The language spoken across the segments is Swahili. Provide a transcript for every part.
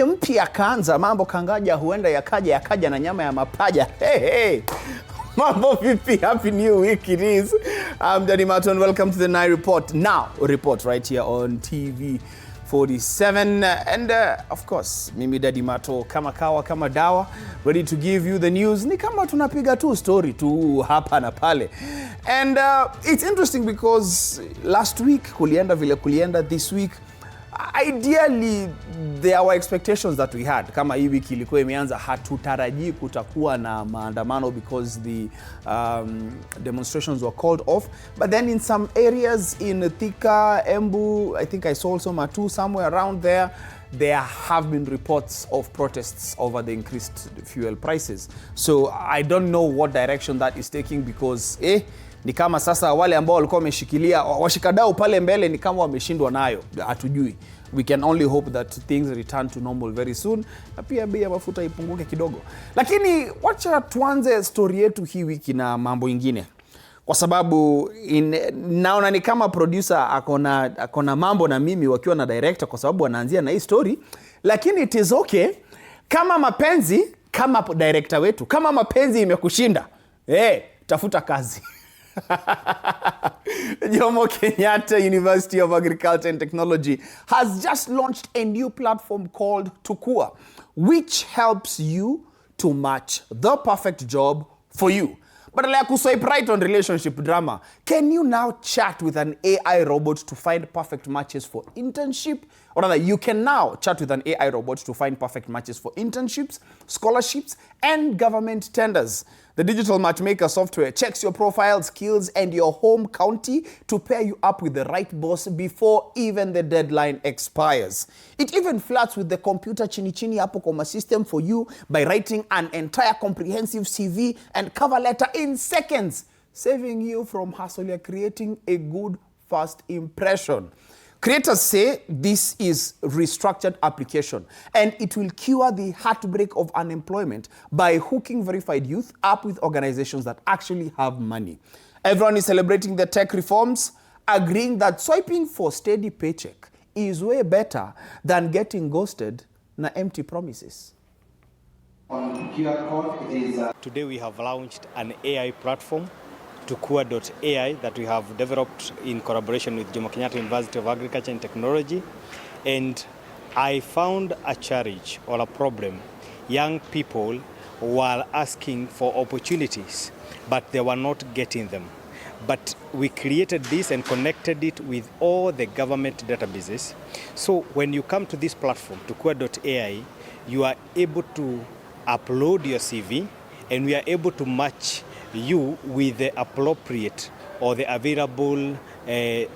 mpya kaanza, mambo kangaja, huenda yakaja na nyama ya mapaja. Hey. Mambo vipi? Happy new week it is. I'm Daddy Mato and welcome to the Night Report. Now, report right here on TV47. And of course, mimi Daddy Mato, kama kawa, kama dawa, ready to give you the news. Ni kama tunapiga tu story tu hapa na pale. And it's interesting because last week kulienda vile kulienda, this week ideally there were expectations that we had. Kama hii wiki ilikuwa imeanza, hatutarajii kutakuwa na maandamano because the demonstrations were called off. But then in some areas in Thika, Embu, I think I saw also Matu, somewhere around there, there have been reports of protests over the increased fuel prices. So I don't know what direction that is taking because ni kama sasa wale ambao walikuwa wameshikilia washikadau pale mbele ni kama wameshindwa nayo, hatujui. We can only hope that things return to normal very soon, na pia bei ya mafuta ipunguke kidogo. Lakini wacha tuanze story yetu hii wiki na mambo ingine, kwa sababu naona ni kama producer akona mambo na mimi wakiwa na director, kwa sababu wanaanzia na hii story. Lakini it is okay kama mapenzi, kama director wetu, kama mapenzi imekushinda, tafuta kazi. Jomo Kenyatta University of Agriculture and Technology has just launched a new platform called Tukua, which helps you to match the perfect job for you. But like swipe right on relationship drama, can you now chat with an AI robot to find perfect matches for internship? Or rather, you can now chat with an AI robot to find perfect matches for internships, scholarships, and government tenders. The digital matchmaker software checks your profile, skills, and your home county to pair you up with the right boss before even the deadline expires. It even flirts with the computer chini hapo kwa system for you by writing an entire comprehensive CV and cover letter in seconds, saving you from hassle creating a good first impression. Creators say this is restructured application and it will cure the heartbreak of unemployment by hooking verified youth up with organizations that actually have money. Everyone is celebrating the tech reforms, agreeing that swiping for steady paycheck is way better than getting ghosted na empty promises. On QR code, it is Today we have launched an AI platform, Tukua.ai, that we have developed in collaboration with Jomo Kenyatta University of Agriculture and Technology. And I found a challenge or a problem. Young people were asking for opportunities, but they were not getting them. But we created this and connected it with all the government databases. So when you come to this platform, Tukua.ai, you are able to upload your CV and we are able to match you with the appropriate or the available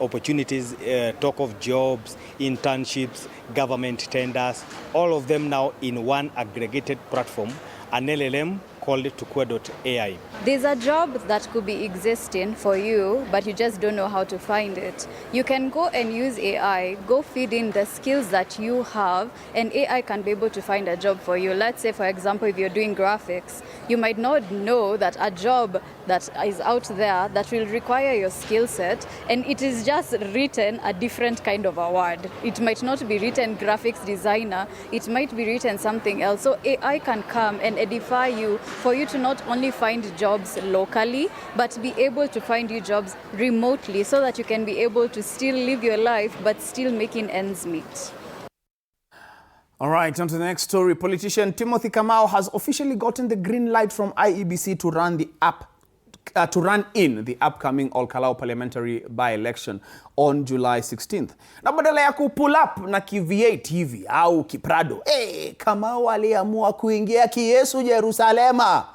opportunities, talk of jobs, internships, government tenders, all of them now in one aggregated platform, an LLM called Tukua.ai. There's a job that could be existing for you, but you just don't know how to find it. You can go and use AI, go feed in the skills that you have, and AI can be able to find a job for you. Let's say, for example, if you're doing graphics, you might not know that a job that is out there that will require your skill set, and it is just written a different kind of a word. It might not be written graphics designer, it might be written something else. So AI can come and edify you for you to not only find jobs locally, but be able to find you jobs remotely so that you can be able to still live your life, but still making ends meet. All right, on to the next story. Politician Timothy Kamau has officially gotten the green light from IEBC to run in the upcoming Olkalau parliamentary by-election on July 16th. Na badala ya pull up na V8 hivi au Kiprado, Kamau aliamua kuingia kiyesu Jerusalema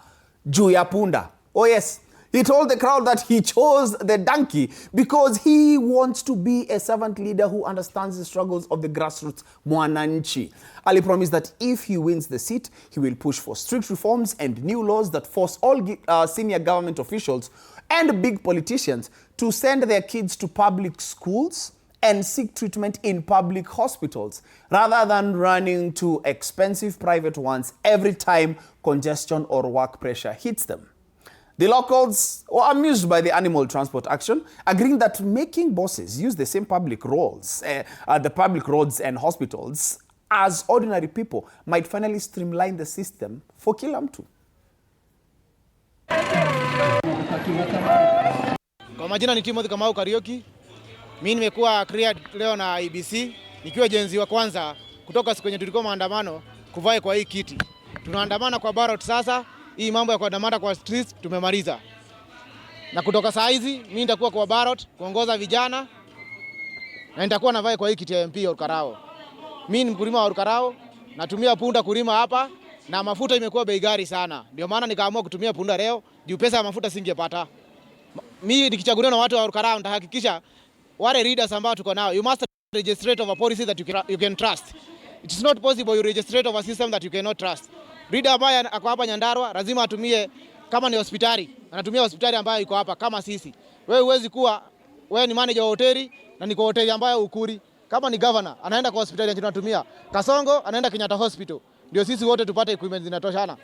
juu ya punda. Oh yes, he told the crowd that he chose the donkey because he wants to be a servant leader who understands the struggles of the grassroots mwananchi. Ali promised that if he wins the seat, he will push for strict reforms and new laws that force all senior government officials and big politicians to send their kids to public schools and seek treatment in public hospitals rather than running to expensive private ones every time congestion or work pressure hits them. The locals were amused by the animal transport action, agreeing that making bosses use the same public roads and hospitals as ordinary people might finally streamline the system for kila mtu. Kwa majina ni Timothy Kamau Karioki. Mimi nimekuwa cleared leo na IBC nikiwa jenzi wa kwanza kutoka siku yenye tulikuwa maandamano kuvai kwa hii kiti. Tunaandamana kwa ballot sasa. Hii mambo ya kuandamana kwa streets tumemaliza. Na kutoka saa hizi mimi nitakuwa kwa ballot kuongoza vijana na nitakuwa navai kwa hii kiti ya MP ya Olkarao. Mimi ni mkulima wa Olkarao, natumia punda kulima hapa na mafuta imekuwa bei ghali sana. Ndio maana nikaamua kutumia punda leo, juu pesa ya mafuta singepata. Mimi nikichaguliwa na watu wa Olkarao nitahakikisha wale leaders ambao tuko nao, you must register of a policy that you can trust. It is not possible you register of a system that you cannot trust. Leader ambaye ako hapa Nyandarua lazima atumie, kama ni hospitali anatumia hospitali ambayo iko hapa kama sisi. Wewe huwezi kuwa wewe ni manager wa hoteli na niko hoteli ambayo ukuri. Kama ni governor anaenda kwa hospitali yenye tunatumia. Kasongo anaenda Kenyatta Hospital. Ndio sisi wote tupate equipment zinatoshana.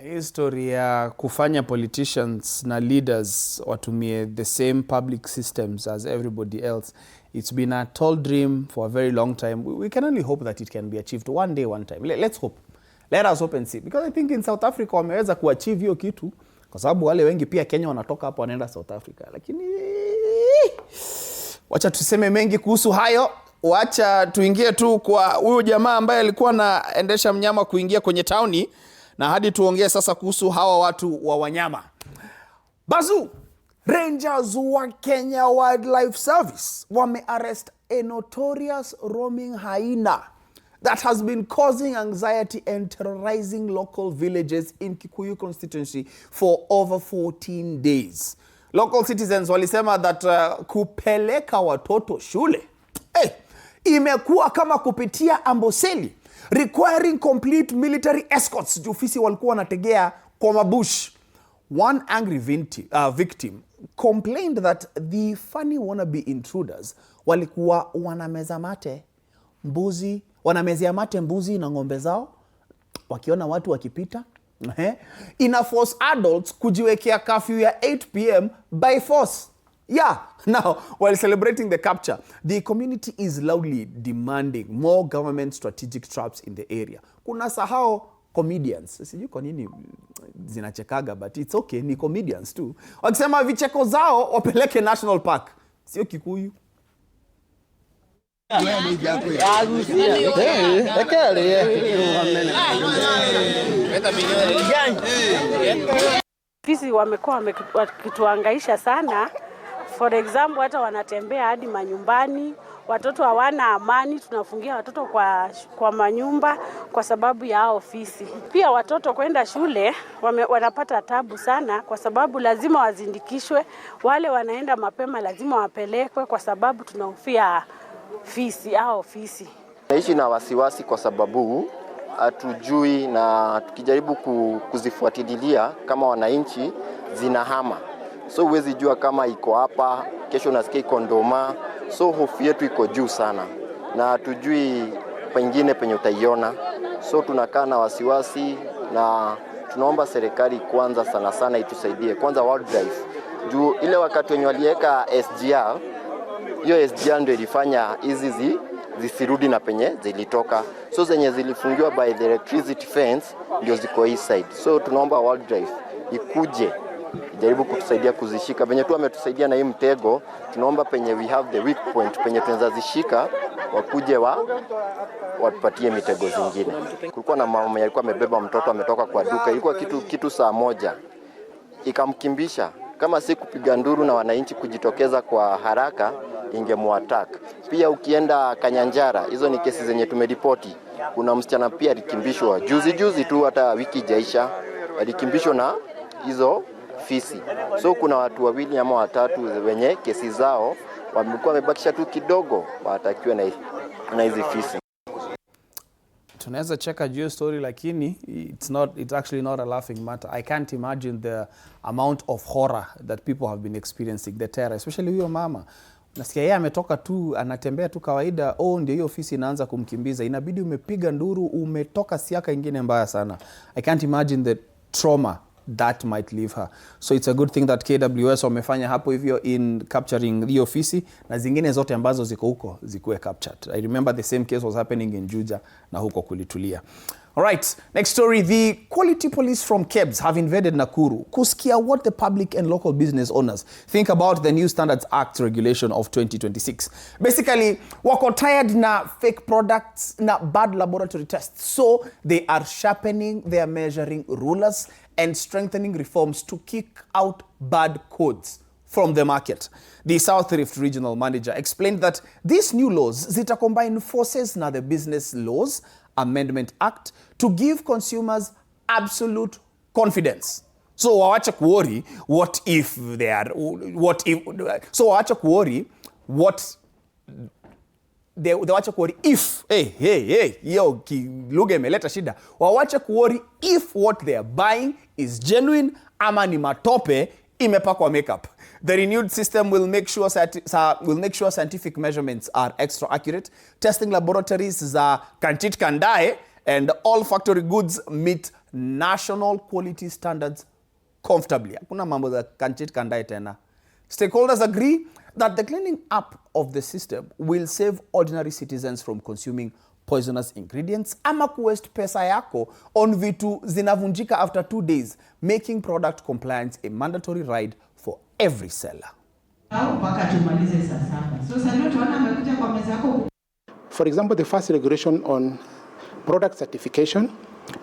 History ya kufanya politicians na leaders watumie the same public systems as everybody else, it's been a tall dream for a very long time. We can only hope that it can be achieved one day, one time. Let's hope. Let us hope and see. Because I think in South Africa wameweza kuachieve hiyo kitu, kwa sababu wale wengi pia Kenya wanatoka hapo wanaenda South Africa. Lakini wacha tuseme mengi kuhusu hayo. Wacha tuingie tu kwa huyu jamaa ambaye alikuwa anaendesha mnyama kuingia kwenye tauni, na hadi tuongee sasa kuhusu hawa watu wa wanyama. Bazu, Rangers wa Kenya Wildlife Service wamearrest a notorious roaming hyena that has been causing anxiety and terrorizing local villages in Kikuyu constituency for over 14 days. Local citizens walisema that kupeleka watoto shule imekuwa kama kupitia Amboseli, requiring complete military escorts. Ofisi walikuwa wanategea kwa mabush. One angry victim complained that the funny wannabe intruders walikuwa wanamezea mate mbuzi na ng'ombe zao wakiona watu wakipita. Ina force adults kujiwekea curfew ya 8 p.m. by force. Yeah, now, while celebrating the capture, the community is loudly demanding more government strategic traps in the area. Kuna sahau comedians. Sijui kwa nini zinachekaga, but it's okay, ni comedians too. Wakisema vicheko zao wapeleke National Park. Sio Kikuyu. Fisi wamekuwa wakituhangaisha sana. For example, hata wanatembea hadi manyumbani. Watoto hawana amani, tunafungia watoto kwa manyumba kwa sababu ya hao fisi. Pia watoto kwenda shule wanapata tabu sana kwa sababu lazima wazindikishwe. Wale wanaenda mapema lazima wapelekwe kwa sababu tunahofia fisi au fisi. Naishi na wasiwasi kwa sababu hatujui, na tukijaribu kuzifuatilia kama wananchi zinahama. So huwezi jua kama iko hapa, kesho nasikia iko Ndoma. So hofu yetu iko juu sana na hatujui pengine penye utaiona. So tunakaa na wasiwasi na tunaomba serikali kwanza sana itusaidie. Kwanza wildlife. Juu ile wakati wenye waliweka SGR, hiyo SGR ndio ilifanya hizi zisirudi na penye zilitoka. So zenye zilifungiwa by the electricity fence ndio ziko east side. So tunaomba wildlife ikuje jaribu kutusaidia kuzishika. Penye tu ametusaidia na hii mtego, tunaomba penye we have the weak point, penye tunaweza zishika, wakuje watupatie mitego zingine. Kulikuwa na mama alikuwa amebeba mtoto ametoka kwa duka. Ilikuwa kitu saa moja. Ikamkimbisha. Kama si kupiga nduru na wananchi kujitokeza kwa haraka, ingemuattack. Pia ukienda Kanyanjara, hizo ni kesi zenye tumeripoti. Kuna msichana pia alikimbishwa juzi tu, hata wiki ijaisha, alikimbishwa na hizo fisi. So kuna watu wawili ama watatu wenye kesi zao wamekuwa wamebakisha tu kidogo watakiwa na hizi fisi. Tunaweza cheka juu story, lakini it's actually not a laughing matter. I can't imagine the amount of horror that people have been experiencing, the terror, especially huyo mama. Nasikia yeye ametoka tu, anatembea tu kawaida, ndio hiyo ofisi inaanza kumkimbiza. Inabidi umepiga nduru, umetoka siaka ingine mbaya sana. I can't imagine the trauma that might leave her. So it's a good thing that KWS wamefanya hapo hivyo in capturing the ofisi na zingine zote ambazo ziko huko zikuwe captured. I remember the same case was happening in Juja na huko kulitulia. All right, next story. The quality police from KEBS have invaded Nakuru kusikia what the public and local business owners think about the new Standards Act regulation of 2026. Basically, wako tired na fake products na bad laboratory tests. So they are sharpening their measuring rulers and strengthening reforms to kick out bad codes from the market. The South Rift Regional Manager explained that these new laws zita combine forces na the Business Laws Amendment Act to give consumers absolute confidence. So wawache kuworry what if they are, what if, so wawache kuworry what they wache kuworry if, hey, yo, lugha imeleta shida. Wawache kuworry if what they are buying is genuine ama ni matope imepakwa makeup. The renewed system will make sure scientific measurements are extra accurate, testing laboratories za kanchit kandae, and all factory goods meet national quality standards comfortably. Hakuna mambo za kanchit kandae tena. Stakeholders agree that the cleaning up of the system will save ordinary citizens from consuming poisonous ingredients ama kuwaste pesa yako on vitu zinavunjika after 2 days, making product compliance a mandatory ride for every seller. For example, the first regulation on product certification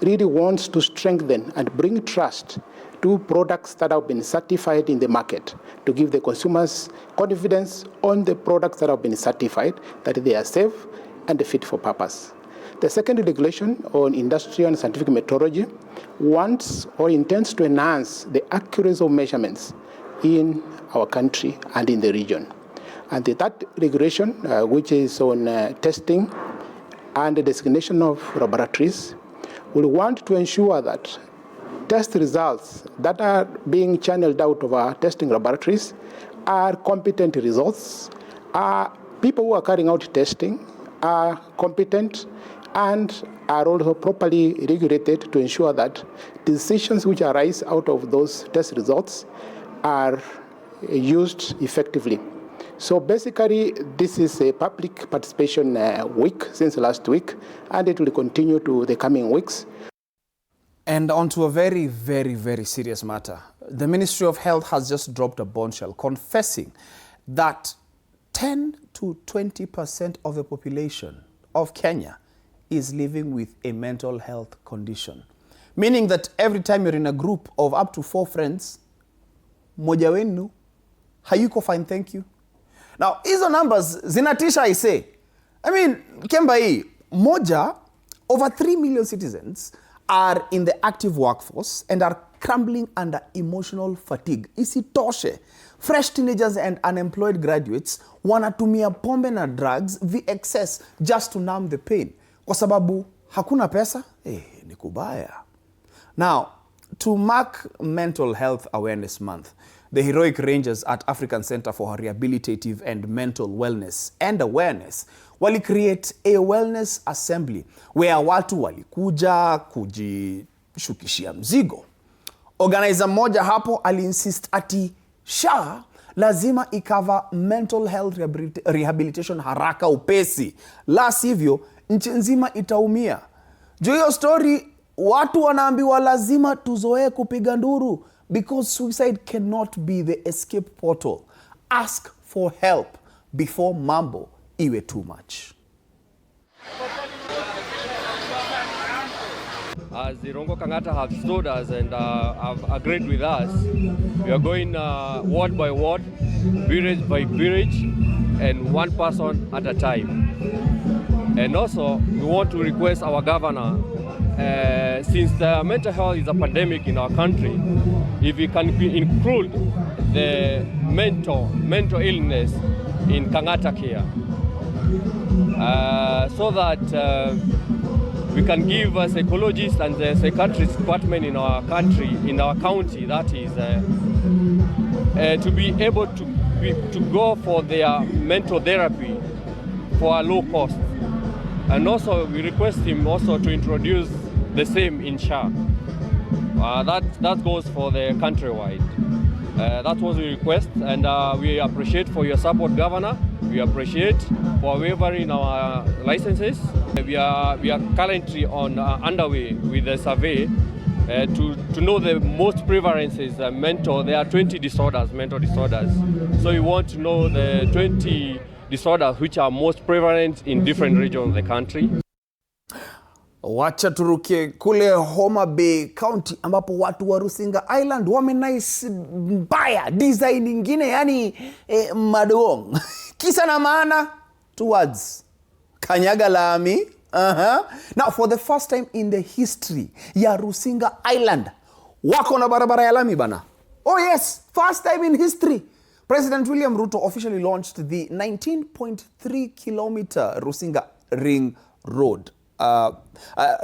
really wants to strengthen and bring trust to products that have been certified in the market, to give the consumers confidence on the products that have been certified, that they are safe and fit for purpose. The second regulation on industrial and scientific metrology wants or intends to enhance the accuracy of measurements in our country and in the region. And the third regulation, which is on testing and the designation of laboratories, will want to ensure that test results that are being channeled out of our testing laboratories are competent results, people who are carrying out testing are competent and are also properly regulated to ensure that decisions which arise out of those test results are used effectively. So basically, this is a public participation week since last week, and it will continue to the coming weeks. And on to a very, very, very serious matter. The Ministry of Health has just dropped a bombshell confessing that 10 to 20% of the population of Kenya is living with a mental health condition. Meaning that every time you're in a group of up to 4 friends, moja wenu hayuko fine, thank you. Now, hizo numbers zinatisha, I say. I mean, Kemba hii, moja, over 3 million citizens are in the active workforce and are crumbling under emotional fatigue. Isitoshe, fresh teenagers and unemployed graduates wanatumia pombe na drugs excess just to numb the pain. Kwa sababu hakuna pesa, ni kubaya. Now, to mark Mental Health Awareness Month, the Heroic Rangers at African Center for Rehabilitative and Mental Wellness and Awareness wali create a wellness assembly where watu walikuja kujishukishia mzigo. Organizer mmoja hapo aliinsist ati SHA lazima ikava mental health rehabilitation haraka upesi, la sivyo nchi nzima itaumia. Juu hiyo story watu wanaambiwa lazima tuzoee kupiga nduru because suicide cannot be the escape portal. Ask for help before mambo iwe too much. As the Rongo Kangata have stood us and have agreed with us, we are going ward by ward, village by village, and one person at a time. And also, we want to request our governor, since the mental health is a pandemic in our country, if we can include the mental illness in Kangata care, so that we can give psychologists and the psychiatrist department in our country, in our county, that is, to be able to go for their mental therapy for a low cost. And also, we request him also to introduce the same in SHA. That goes for the countrywide. That's what we request, and we appreciate for your support, Governor. We appreciate for waiving our licenses. We are currently underway with the survey to know the most prevalences mental. There are 20 mental disorders. So we want to know the 20 disorders which are most prevalent in different regions of the country. Wacha turukie kule Homa Bay County ambapo watu wa Rusinga Island wamenice mbaya design nyingine yani madong. Kisa na maana, 2 words. Kanyaga lami. Now for the first time in the history ya Rusinga Island wako na barabara ya lami bana. Oh yes, first time in history. President William Ruto officially launched the 19.3 kilometer Rusinga Ring Road.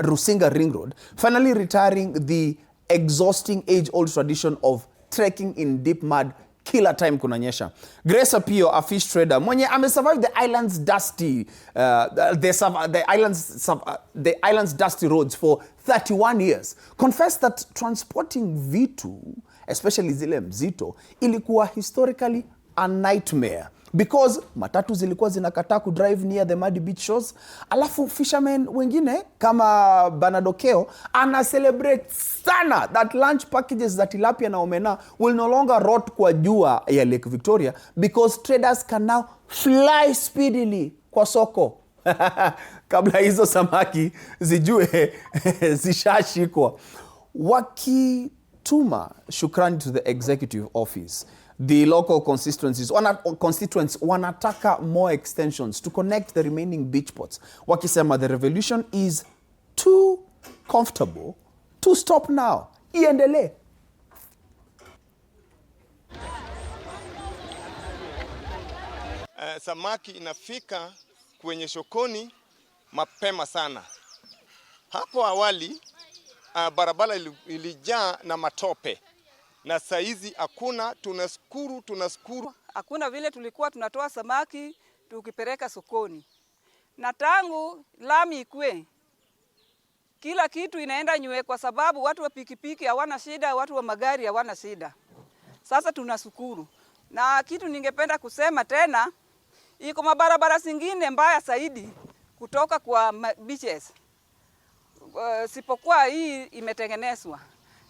Rusinga Ring Road, finally retiring the exhausting age-old tradition of trekking in deep mud kila time kunanyesha. Grace Apio, a fish trader, mwenye survived the island's dusty the island's dusty roads for 31 years, confessed that transporting vitu, especially zile mzito, ilikuwa historically a nightmare. Because matatu zilikuwa zinakataa kudrive near the muddy beach shores. Alafu fishermen wengine kama Banadokeo ana celebrate sana that lunch packages za tilapia na omena will no longer rot kwa jua ya Lake Victoria because traders can now fly speedily kwa soko. Kabla hizo samaki zijue zishashikwa. Wakituma shukrani to the executive office, the local constituents wanataka more extensions to connect the remaining beach ports. Wakisema the revolution is too comfortable to stop now. Iendelee. Samaki inafika kwenye sokoni mapema sana. Hapo awali barabara ilijaa na matope. Na saizi hakuna, tunashukuru. Hakuna vile tulikuwa tunatoa samaki tukipeleka sokoni. Na tangu lami ikue, kila kitu inaenda nywe kwa sababu watu wa pikipiki hawana shida, watu wa magari hawana shida. Sasa tunashukuru. Na kitu ningependa kusema tena, iko mabarabara zingine mbaya zaidi kutoka kwa beaches. Sipokuwa hii imetengenezwa.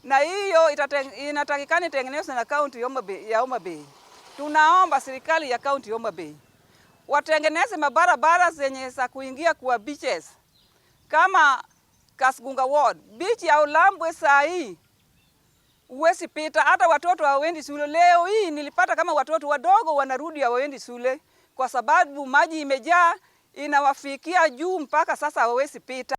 Na hiyo inatakikana itengenezwe na kaunti ya Homa Bay. Tunaomba serikali ya kaunti ya Homa Bay watengeneze mabarabara zenye za kuingia kwa beaches. Kama Kasgunga Ward, beach ya Ulambwe saa hii uwezi pita, hata watoto hawaendi shule. Leo hii nilipata kama watoto wadogo wanarudi hawaendi shule kwa sababu maji imejaa inawafikia juu mpaka sasa hawawezi pita.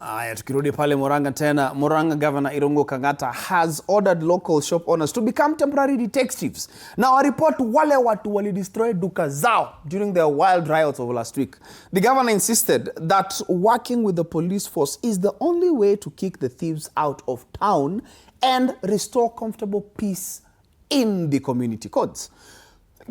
Aya, tukirudi pale Murang'a tena, Murang'a Governor Irungu Kang'ata has ordered local shop owners to become temporary detectives. Now, a report wale watu wali destroy duka zao during their wild riots of last week. The governor insisted that working with the police force is the only way to kick the thieves out of town and restore comfortable peace in the community codes.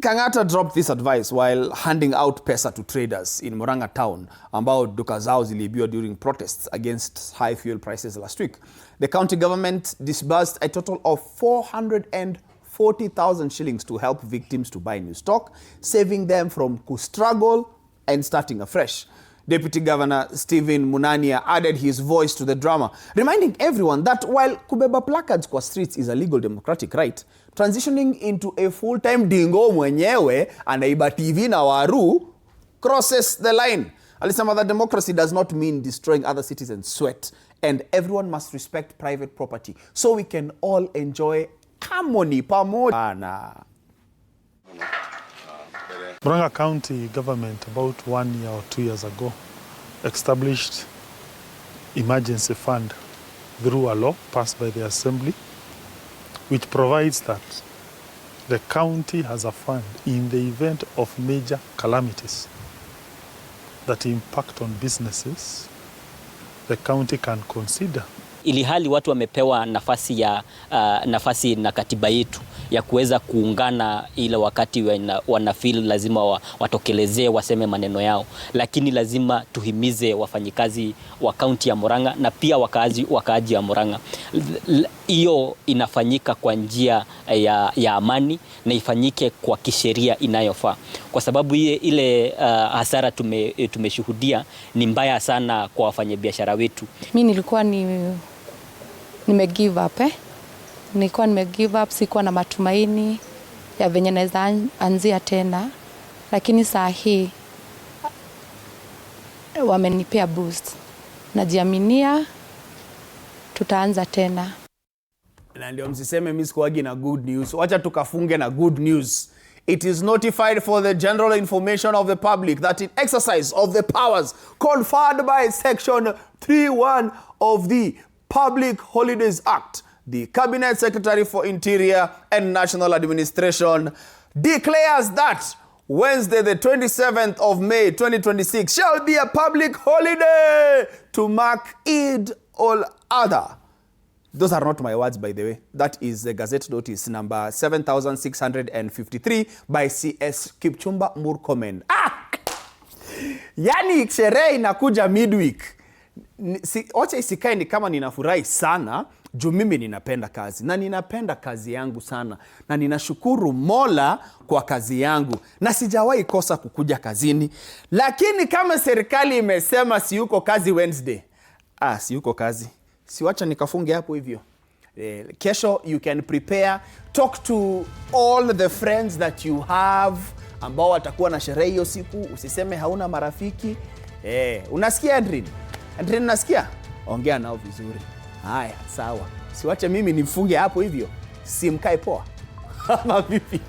Kang'ata dropped this advice while handing out pesa to traders in Murang'a town ambao duka zao ziliibiwa during protests against high fuel prices last week. The county government disbursed a total of 440,000 shillings to help victims to buy new stock, saving them from struggle and starting afresh. Deputy Governor Stephen Munania added his voice to the drama, reminding everyone that while kubeba placards kwa streets is a legal democratic right, transitioning into a full-time dingo mwenyewe anaiba TV na waru crosses the line. Alisema that democracy does not mean destroying other citizens' sweat, and everyone must respect private property so we can all enjoy harmony pamoja. Murang'a County government about 1 year or 2 years ago established emergency fund through a law passed by the assembly, which provides that the county has a fund in the event of major calamities that impact on businesses. The county can consider ili hali watu wamepewa nafasi na katiba yetu ya kuweza kuungana ile wakati wanafeel lazima watokelezee waseme maneno yao, lakini lazima tuhimize wafanyikazi wa kaunti ya Murang'a na pia wakaaji wa Murang'a. Hiyo inafanyika kwa njia ya amani na ifanyike kwa kisheria inayofaa, kwa sababu ile hasara tumeshuhudia ni mbaya sana kwa wafanyabiashara wetu. Mimi nilikuwa give up Nilikuwa give up, sikuwa na matumaini ya venye naweza anzia tena, lakini saa hii wamenipea boost. Najiaminia tutaanza tena. Na ndio msiseme mimi sikuagi na good news. Wacha tukafunge na good news. It is notified for the general information of the public that in exercise of the powers conferred by Section 3(1) of the Public Holidays Act, the Cabinet Secretary for Interior and National Administration declares that Wednesday, the 27th of May, 2026, shall be a public holiday to mark Eid al-Adha. Those are not my words, by the way. That is the Gazette notice number 7653 by CS Kipchumba Murkomen. Yani sherehe inakuja midweek. Wacha isikae ni kama ninafurahi sana, juu mimi ninapenda kazi na ninapenda kazi yangu sana, na ninashukuru Mola kwa kazi yangu na sijawahi kosa kukuja kazini. Lakini kama serikali imesema siyuko kazi Wednesday, siyuko kazi, siwacha nikafunge hapo hivyo. Kesho you can prepare, talk to all the friends that you have ambao watakuwa na sherehe hiyo siku. Usiseme hauna marafiki. Unasikia Andrin? Andrin, unasikia? Ongea nao vizuri. Haya, sawa. Siwache mimi nifunge hapo hivyo. Simkae poa. Ama vipi?